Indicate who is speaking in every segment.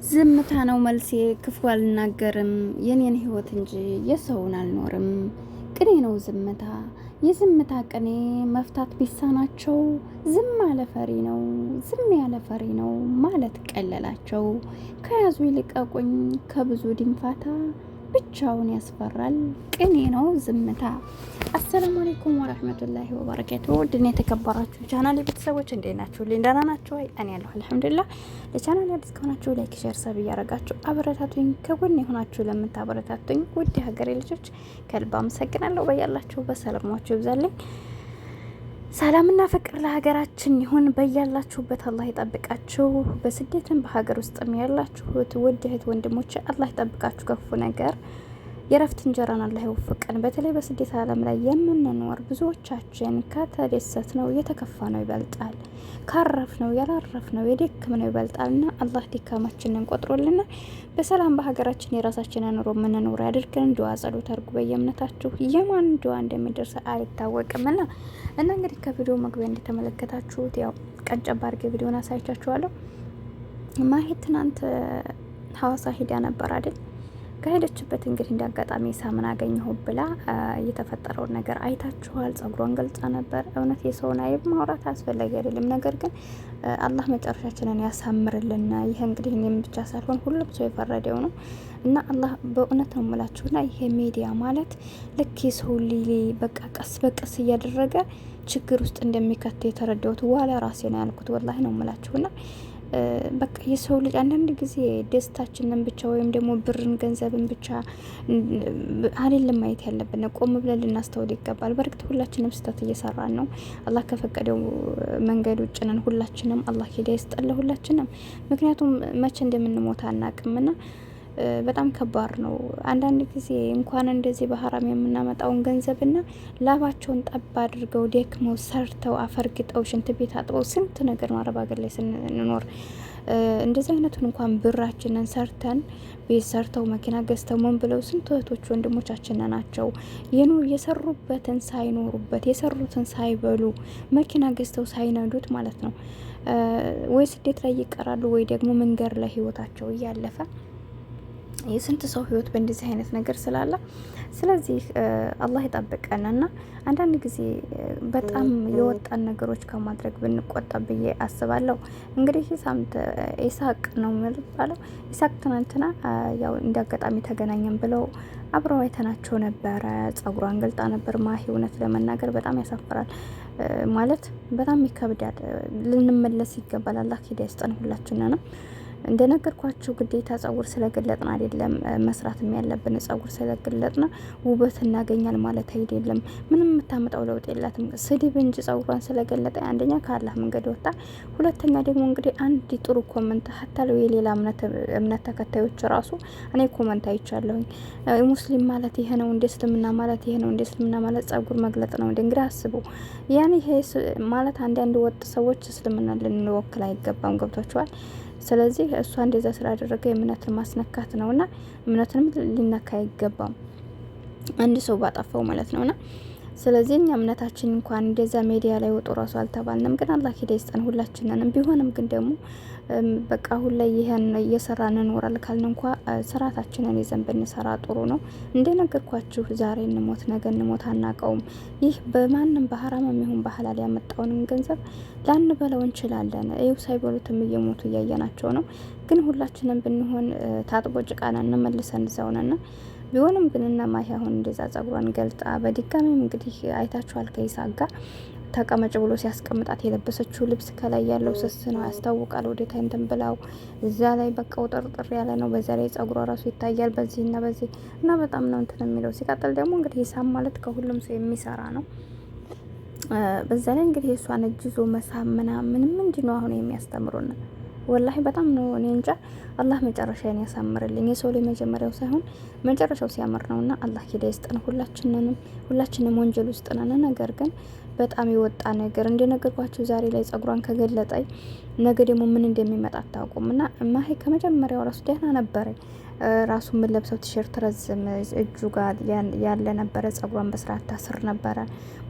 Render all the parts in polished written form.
Speaker 1: ዝምታ ነው መልሴ። ክፉ አልናገርም የኔን ህይወት እንጂ የሰውን አልኖርም። ቅኔ ነው ዝምታ የዝምታ ቅኔ መፍታት ቢሳናቸው ዝም ያለ ፈሪ ነው ዝም ያለ ፈሪ ነው ማለት ቀለላቸው። ከያዙ ይልቀቁኝ ከብዙ ድንፋታ ብቻውን ያስፈራል ቅኔ ነው ዝምታ። አሰላሙ አለይኩም ወራህመቱላሂ ወበረካቱ። ውድና የተከበራችሁ ቻናል ቤተሰቦች እንዴት ናችሁ? ደህና ናችሁ ወይ? እኔ ያለሁ አልሐምዱሊላህ። ለቻናል አዲስ ከሆናችሁ ላይክ፣ ሼር፣ ሰብ እያደረጋችሁ አበረታቱኝ። ከጎን የሆናችሁ ለምታበረታቱኝ ውድ ሀገሬ ልጆች ከልብ አመሰግናለሁ። በያላችሁ በሰላማችሁ ይብዛልኝ። ሰላምና ፍቅር ለሀገራችን ይሁን። በያላችሁበት አላህ ይጠብቃችሁ። በስደትም በሀገር ውስጥም ያላችሁት ውድ እህት ወንድሞች አላህ ይጠብቃችሁ ከክፉ ነገር። የረፍት እንጀራን አላህ ይወፍቀን። በተለይ በስደት ዓለም ላይ የምንኖር ብዙዎቻችን ከተደሰት ነው የተከፋ ነው ይበልጣል፣ ካረፍ ነው ያላረፍ ነው የደክም ነው ይበልጣልና አላህ ድካማችንን ቆጥሮልና በሰላም በሀገራችን የራሳችንን ኑሮ የምንኖር ያድርገን። ዱዓ ጸሎት አድርጉ በየእምነታችሁ። የማን ዱዓ እንደሚደርስ አይታወቅምና እና እንግዲህ ከቪዲዮ መግቢያ እንደተመለከታችሁት ያው ቀንጨብ አድርጌ ቪዲዮን አሳይቻችኋለሁ። ማሂ ትናንት ሀዋሳ ሂዳ ነበር አይደል? ከሄደችበት እንግዲህ እንደ አጋጣሚ ሳምን አገኘሁ ብላ የተፈጠረውን ነገር አይታችኋል። ጸጉሯን ገልጻ ነበር። እውነት የሰውን አይብ ማውራት አስፈላጊ አይደለም፣ ነገር ግን አላህ መጨረሻችንን ያሳምርልና ይሄ እንግዲህ እኔም ብቻ ሳልሆን ሁሉም ሰው የፈረደው ነው እና አላህ በእውነት ነው የምላችሁና ይሄ ሚዲያ ማለት ልክ የሰው ሊሊ በቃ ቀስ በቀስ እያደረገ ችግር ውስጥ እንደሚከት የተረዳሁት ዋላ ራሴ ነው ያልኩት። ወላሂ ነው የምላችሁና በቃ የሰው ልጅ አንዳንድ ጊዜ ደስታችንን ብቻ ወይም ደግሞ ብርን ገንዘብን ብቻ አይደለም ማየት ያለብን፣ ቆም ብለን ልናስተውል ይገባል። በእርግጥ ሁላችንም ስህተት እየሰራን ነው። አላህ ከፈቀደው መንገድ ውጭ ነን ሁላችንም። አላህ ሂዳያ ይስጠን ሁላችንም። ምክንያቱም መቼ እንደምንሞት አናቅምና በጣም ከባድ ነው። አንዳንድ ጊዜ እንኳን እንደዚህ በሀራም የምናመጣውን ገንዘብና ላባቸውን ጠብ አድርገው ደክመው ሰርተው አፈርግጠው ሽንት ቤት አጥበው ስንት ነገር ማረብ ሀገር ላይ ስንኖር እንደዚህ አይነቱን እንኳን ብራችንን ሰርተን ቤት ሰርተው መኪና ገዝተው ምን ብለው ስንት እህቶች ወንድሞቻችን ናቸው የሰሩበትን ሳይኖሩበት የሰሩትን ሳይበሉ መኪና ገዝተው ሳይነዱት ማለት ነው ወይ ስደት ላይ ይቀራሉ ወይ ደግሞ መንገድ ላይ ህይወታቸው እያለፈ የስንት ሰው ህይወት በእንደዚህ አይነት ነገር ስላለ፣ ስለዚህ አላህ ይጠብቀንና አንዳንድ ጊዜ በጣም የወጣን ነገሮች ከማድረግ ብንቆጠብ ብዬ አስባለሁ። እንግዲህ ሳምንት ኢሳቅ ነው የሚባለው። ኢሳቅ ትናንትና ያው እንዳጋጣሚ ተገናኘን ብለው አብረው አይተናቸው ነበረ። ጸጉሯን ገልጣ ነበር ማሂ። እውነት ለመናገር በጣም ያሳፍራል፣ ማለት በጣም ይከብዳል። ልንመለስ ይገባል። አላህ ሂዳያ ይስጠን ሁላችንንም። እንደነገርኳችሁ ግዴታ ጸጉር ስለገለጥን አይደለም መስራትም ያለብን። ጸጉር ስለገለጥን ውበት እናገኛል ማለት አይደለም። ምንም የምታመጣው ለውጥ የላትም፣ ስድብ እንጂ ጸጉሯን ስለገለጠ አንደኛ ከአላህ መንገድ ወጣ፣ ሁለተኛ ደግሞ እንግዲህ አንድ ጥሩ ኮመንት ሀታለው የሌላ እምነት ተከታዮች ራሱ እኔ ኮመንት አይቻለሁኝ። ሙስሊም ማለት ይሄ ነው እንደ እስልምና ማለት ይሄ ነው እንደ እስልምና ማለት ጸጉር መግለጥ ነው እንደ እንግዲህ አስቡ። ያኔ ይሄ ማለት አንዳንድ ወጥ ሰዎች እስልምና ልንወክል አይገባም። ገብቷቸዋል። ስለዚህ እሷ እንደዛ ስላደረገ የእምነትን ማስነካት ነውና እምነትንም ሊነካ አይገባም፣ አንድ ሰው ባጠፋው ማለት ነውና ስለዚህ እኛ እምነታችን እንኳን እንደዛ ሚዲያ ላይ ወጡ ራሱ አልተባልንም። ግን አላህ ሂዳያ ይስጠን ሁላችንንም። ቢሆንም ግን ደግሞ በቃ አሁን ላይ ይሄን እየሰራን እንኖራለን ካልን እንኳ ስራታችንን ይዘን ብንሰራ ጥሩ ነው። እንደነገርኳችሁ ዛሬ እንሞት ነገ እንሞት አናቀውም። ይህ በማንም በሐራም ይሁን በሐላል ያመጣውንም ገንዘብ ላንበለው እንችላለን። ይኸው ሳይበሉትም እየሞቱ እያየናቸው ነው። ግን ሁላችንም ብንሆን ታጥቦ ጭቃና እንመልሰን እዛው ነን። ቢሆንም ግን እና ማሂ አሁን እንደዛ ጸጉሯን ገልጣ በድጋሚም እንግዲህ አይታችኋል ከኢሳቅ ጋር ተቀመጭ ብሎ ሲያስቀምጣት የለበሰችው ልብስ ከላይ ያለው ስስ ነው ያስታውቃል። ወደ ታይንተን ብላው እዛ ላይ በቃ ውጥርጥር ያለ ነው። በዛ ላይ ጸጉሯ ራሱ ይታያል በዚህና በዚህ እና በጣም ነው እንትን የሚለው። ሲቀጥል ደግሞ እንግዲህ ሂሳብ ማለት ከሁሉም ሰው የሚሰራ ነው። በዛ ላይ እንግዲህ እሷን እጅ ይዞ መሳም ምናምን ምንድን ነው አሁን የሚያስተምሩን? ወላሂ በጣም ነው። እኔ እንጃ። አላህ መጨረሻዬን ያሳምርልኝ። የሰው ላይ መጀመሪያው ሳይሆን መጨረሻው ሲያምር ነውና አላህ ሂዳያ ይስጠን ሁላችንም ወንጀል ውስጥ ነን። ነገር ግን በጣም የወጣ ነገር እንደነገርኳችሁ ዛሬ ላይ ጸጉሯን ከገለጠኝ ነገ ደግሞ ምን እንደሚመጣ አታውቁም። እና ማሂ ከመጀመሪያው ራሱ ደህና ነበረ። ራሱ የምንለብሰው ቲሸርት ረዝም እጁ ጋር ያለ ነበረ። ጸጉሯን በስርዓት ታስር ነበረ።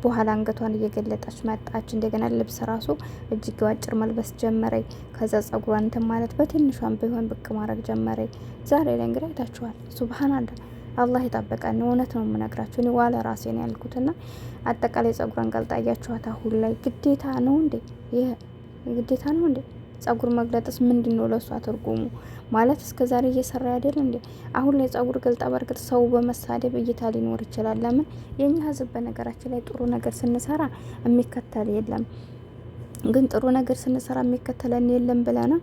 Speaker 1: በኋላ አንገቷን እየገለጠች መጣች። እንደገና ልብስ ራሱ እጅጌው አጭር መልበስ ጀመረኝ። ከዛ ጸጉሯን እንትን ማለት በትንሿን ቢሆን ብቅ ማድረግ ጀመረኝ። ዛሬ ላይ እንግዲህ አይታችኋል። ሱብሃንአላህ አላህ ይጠብቀን። እውነት ነው የምነግራችሁ። እኔ ዋለ ራሴ ነው ያልኩትና አጠቃላይ ጸጉሯን ገልጣ እያችኋት። አሁን ላይ ግዴታ ነው እንዴ? ይሄ ግዴታ ነው እንዴ? ጸጉር መግለጥስ ምንድን ነው ለሷ ትርጉሙ? ማለት እስከ ዛሬ እየሰራ አይደል እንዴ? አሁን ላይ ጸጉር ገልጣ። በርግጥ ሰው በመሳደብ እይታ ሊኖር ይችላል። ለምን የኛ ህዝብ በነገራችን ላይ ጥሩ ነገር ስንሰራ የሚከተል የለም፣ ግን ጥሩ ነገር ስንሰራ የሚከተለን የለም ብለና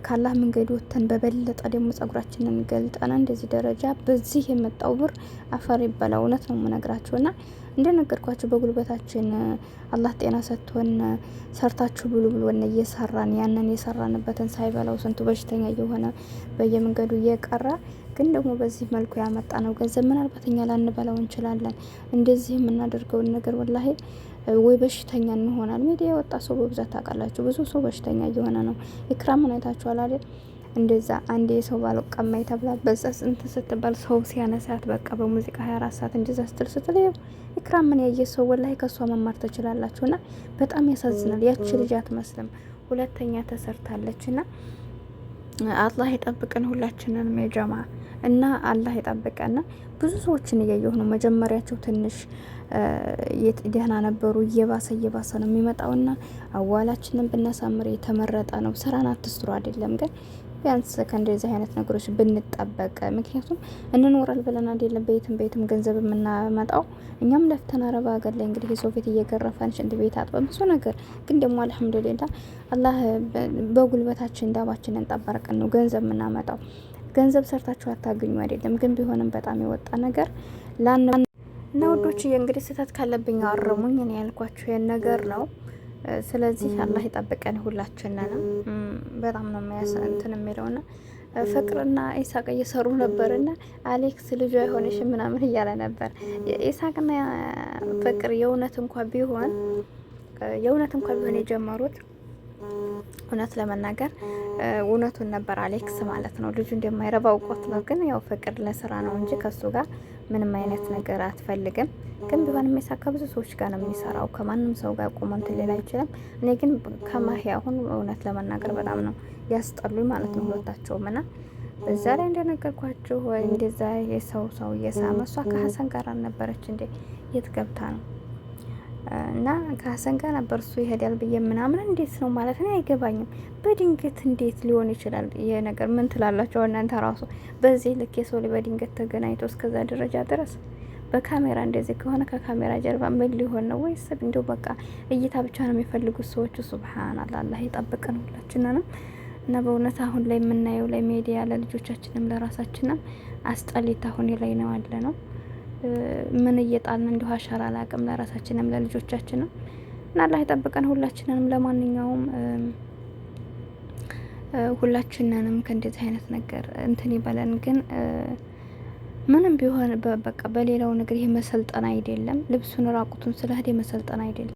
Speaker 1: ካላህ መንገድ ወተን በበለጠ ደግሞ ጸጉራችንን ገልጠና እንደዚህ ደረጃ በዚህ የመጣው ብር አፈር ይበላ። እውነት ነው የምነግራችሁና እንደነገርኳችሁ በጉልበታችን አላህ ጤና ሰጥቶን ሰርታችሁ ብሉ ብሎን እየሰራን ያንን የሰራንበትን ሳይበላው ስንቱ በሽተኛ እየሆነ በየመንገዱ እየቀረ ግን ደግሞ በዚህ መልኩ ያመጣ ነው ገንዘብ ምናልባት እኛ ላንበላው እንችላለን። እንደዚህ የምናደርገውን ነገር ወላሂ ወይ በሽተኛ እንሆናል። ሚዲያ የወጣ ሰው በብዛት ታውቃላችሁ፣ ብዙ ሰው በሽተኛ እየሆነ ነው። ኢክራምን አይታችኋል አይደል? እንደዛ አንዴ የሰው ባል ቀማኝ ተብላ በዛ ስንት ስትባል ሰው ሲያነሳት በቃ በሙዚቃ 24 ሰዓት እንደዛ ስትል ስትለየው ኢክራምን ያየ ሰው ወላሂ ከሷ መማር ትችላላችሁና በጣም ያሳዝናል። ያቺ ልጅ አትመስልም፣ ሁለተኛ ተሰርታለችና አላህ ይጠብቀን ሁላችንንም የጀማ እና አላህ ይጠብቀና። ብዙ ሰዎችን እያየሁ ነው። መጀመሪያቸው ትንሽ ደህና ነበሩ፣ እየባሰ ነው የሚመጣውና አዋላችንን ብናሳምር የተመረጠ ነው። ስራን አትስሩ አይደለም ግን ቢያንስ ከእንደዚህ አይነት ነገሮች ብንጠበቅ። ምክንያቱም እንኖራል ብለን አይደለም ቤትም ገንዘብ የምናመጣው። እኛም ለፍተን አረብ ሀገር ላይ እንግዲህ የሰው ፊት እየገረፈን ሽንት ቤት አጥበን ብዙ ነገር፣ ግን ደግሞ አልሐምዱሊላህ አላህ በጉልበታችን ዳባችንን ጠበረቀን ነው ገንዘብ የምናመጣው። ገንዘብ ሰርታችሁ አታገኙ አይደለም፣ ግን ቢሆንም በጣም የወጣ ነገር እና ውዶች እንግዲህ ስህተት ካለብኝ አረሙኝ። እኔ ያልኳችሁ ይሄን ነገር ነው። ስለዚህ አላህ ይጠብቀን ሁላችንንም። በጣም ነው እንትን የሚለውና ፍቅርና ኢሳቅ እየሰሩ ነበርና አሌክስ ልጇ የሆነሽ ምናምን እያለ ነበር። ኢሳቅና ፍቅር የእውነት እንኳን ቢሆን የጀመሩት እውነት ለመናገር እውነቱን ነበር አሌክስ ማለት ነው። ልጁ እንደማይረባ አውቆት ነው። ግን ያው ፍቅር ለስራ ነው እንጂ ከሱ ጋር ምንም አይነት ነገር አትፈልግም። ግን ቢሆንም ኢሳቅ ከብዙ ሰዎች ጋር ነው የሚሰራው። ከማንም ሰው ጋር ቆሞ እንትን ሊል አይችልም። እኔ ግን ከማሂ አሁን እውነት ለመናገር በጣም ነው ያስጠሉኝ ማለት ነው ሁለታቸውም። እና በዛ ላይ እንደነገርኳችሁ እንደዛ ሰው እየሳመ እሷ ከሀሰን ጋር አልነበረች እንዴ? የት ገብታ ነው? እና ከሀሰን ጋር ነበር እሱ ይሄዳል ብዬ ምናምን እንዴት ነው ማለት ነው አይገባኝም። በድንገት እንዴት ሊሆን ይችላል ይሄ ነገር? ምን ትላላችሁ እናንተ ራሱ? በዚህ ልክ የሰው ልጅ በድንገት ተገናኝቶ እስከዛ ደረጃ ድረስ በካሜራ እንደዚህ ከሆነ ከካሜራ ጀርባ ምን ሊሆን ነው? ወይስ እንደው በቃ እይታ ብቻ ነው የሚፈልጉት ሰዎቹ? ሱብሃንአላህ አላህ ይጠብቀን ሁላችንንም። እና በእውነት አሁን ላይ የምናየው ላይ ሚዲያ ለልጆቻችንም ለራሳችንም አስጠሊታ ሁኔ ላይ ነው ያለ ነው። ምን እየጣልን እንደው አሻራ አላቅም ለራሳችንም ለልጆቻችንም። እና አላህ ይጠብቀን ሁላችንንም። ለማንኛውም ሁላችንንም ከእንደዚህ አይነት ነገር እንትን ይበለን። ግን ምንም ቢሆን በቃ በሌላው ነገር ይሄ መሰልጠን አይደለም። ልብሱን ራቁቱን ስለህደ መሰልጠን አይደለም።